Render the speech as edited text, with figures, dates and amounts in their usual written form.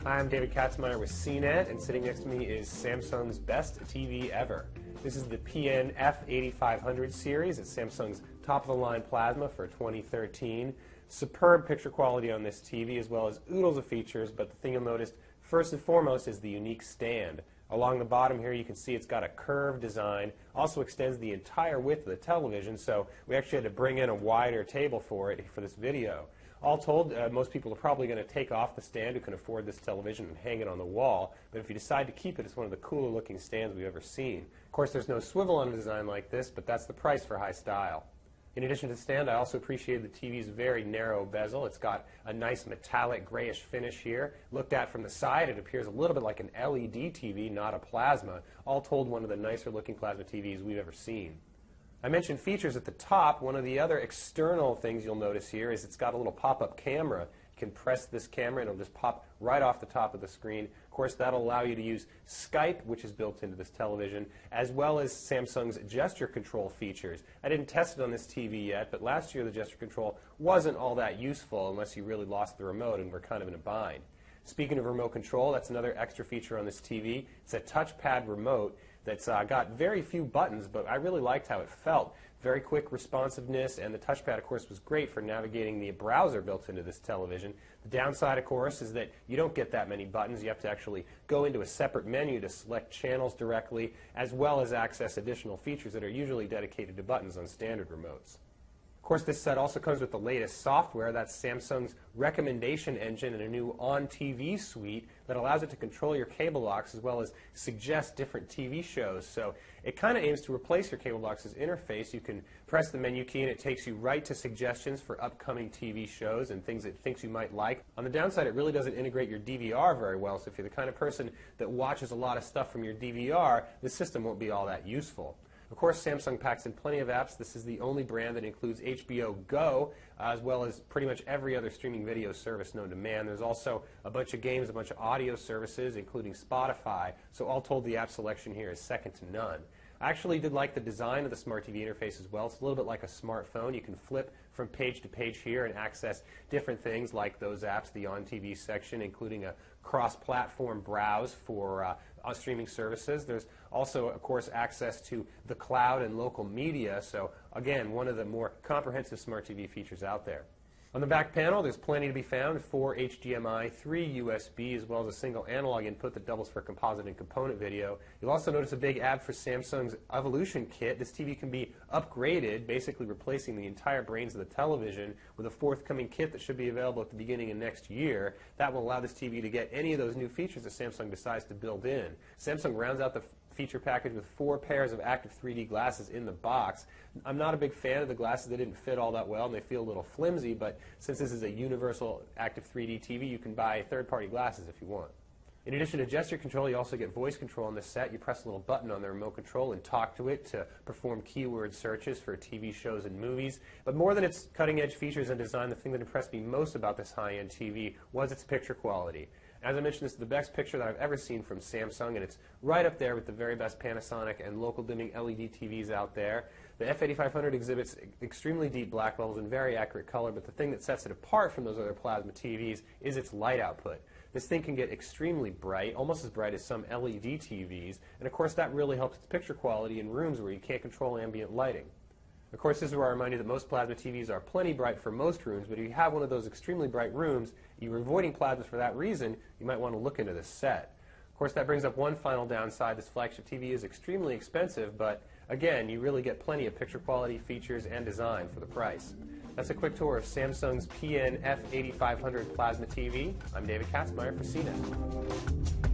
Hi, I'm David Katzmeyer with CNET, and sitting next to me is Samsung's best TV ever. This is the PN-F8500 series. It's Samsung's top-of-the-line plasma for 2013. Superb picture quality on this TV, as well as oodles of features, but the thing you'll notice first and foremost is the unique stand. Along the bottom here you can see it's got a curved design, also extends the entire width of the television, so we actually had to bring in a wider table for it for this video. All told, most people are probably going to take off the stand who can afford this television and hang it on the wall, but if you decide to keep it, it's one of the cooler looking stands we've ever seen. Of course, there's no swivel on a design like this, but that's the price for high style. In addition to the stand, I also appreciated the TV's very narrow bezel. It's got a nice metallic grayish finish here. Looked at from the side, it appears a little bit like an LED TV, not a plasma. All told, one of the nicer looking plasma TVs we've ever seen. I mentioned features at the top. One of the other external things you'll notice here is it's got a little pop-up camera. You can press this camera and it'll just pop right off the top of the screen. Of course, that'll allow you to use Skype, which is built into this television, as well as Samsung's gesture control features. I didn't test it on this TV yet, but last year the gesture control wasn't all that useful unless you really lost the remote and were kind of in a bind. Speaking of remote control, that's another extra feature on this TV. It's a touchpad remote that's got very few buttons, but I really liked how it felt. Very quick responsiveness, and the touchpad, of course, was great for navigating the browser built into this television. The downside, of course, is that you don't get that many buttons. You have to actually go into a separate menu to select channels directly, as well as access additional features that are usually dedicated to buttons on standard remotes. Of course, this set also comes with the latest software. That's Samsung's recommendation engine and a new on-TV suite that allows it to control your cable box as well as suggest different TV shows. So it kind of aims to replace your cable box's interface. You can press the menu key and it takes you right to suggestions for upcoming TV shows and things it thinks you might like. On the downside, it really doesn't integrate your DVR very well, so if you're the kind of person that watches a lot of stuff from your DVR, the system won't be all that useful. Of course, Samsung packs in plenty of apps. This is the only brand that includes HBO Go, as well as pretty much every other streaming video service known to man. There's also a bunch of games, a bunch of audio services, including Spotify. So all told, the app selection here is second to none. I actually did like the design of the Smart TV interface as well. It's a little bit like a smartphone. You can flip from page to page here and access different things like those apps, the On TV section, including a cross-platform browse for streaming services. There's also, of course, access to the cloud and local media. So, again, one of the more comprehensive Smart TV features out there. On the back panel, there's plenty to be found: 4 HDMI, 3 USB, as well as a single analog input that doubles for composite and component video. You'll also notice a big ad for Samsung's Evolution Kit. This TV can be upgraded, basically replacing the entire brains of the television with a forthcoming kit that should be available at the beginning of next year. That will allow this TV to get any of those new features that Samsung decides to build in. Samsung rounds out the feature package with 4 pairs of active 3D glasses in the box. I'm not a big fan of the glasses. They didn't fit all that well and they feel a little flimsy, but since this is a universal active 3D TV, you can buy third-party glasses if you want. In addition to gesture control, you also get voice control on this set. You press a little button on the remote control and talk to it to perform keyword searches for TV shows and movies. But more than its cutting-edge features and design, the thing that impressed me most about this high-end TV was its picture quality. As I mentioned, this is the best picture that I've ever seen from Samsung, and it's right up there with the very best Panasonic and local dimming LED TVs out there. The F8500 exhibits extremely deep black levels and very accurate color, but the thing that sets it apart from those other plasma TVs is its light output. This thing can get extremely bright, almost as bright as some LED TVs, and of course that really helps its picture quality in rooms where you can't control ambient lighting. Of course, this is where I remind you that most plasma TVs are plenty bright for most rooms, but if you have one of those extremely bright rooms, you're avoiding plasmas for that reason, you might want to look into this set. Of course, that brings up one final downside. This flagship TV is extremely expensive, but again, you really get plenty of picture quality, features, and design for the price. That's a quick tour of Samsung's PN-F8500 Plasma TV. I'm David Katzmeyer for CNET.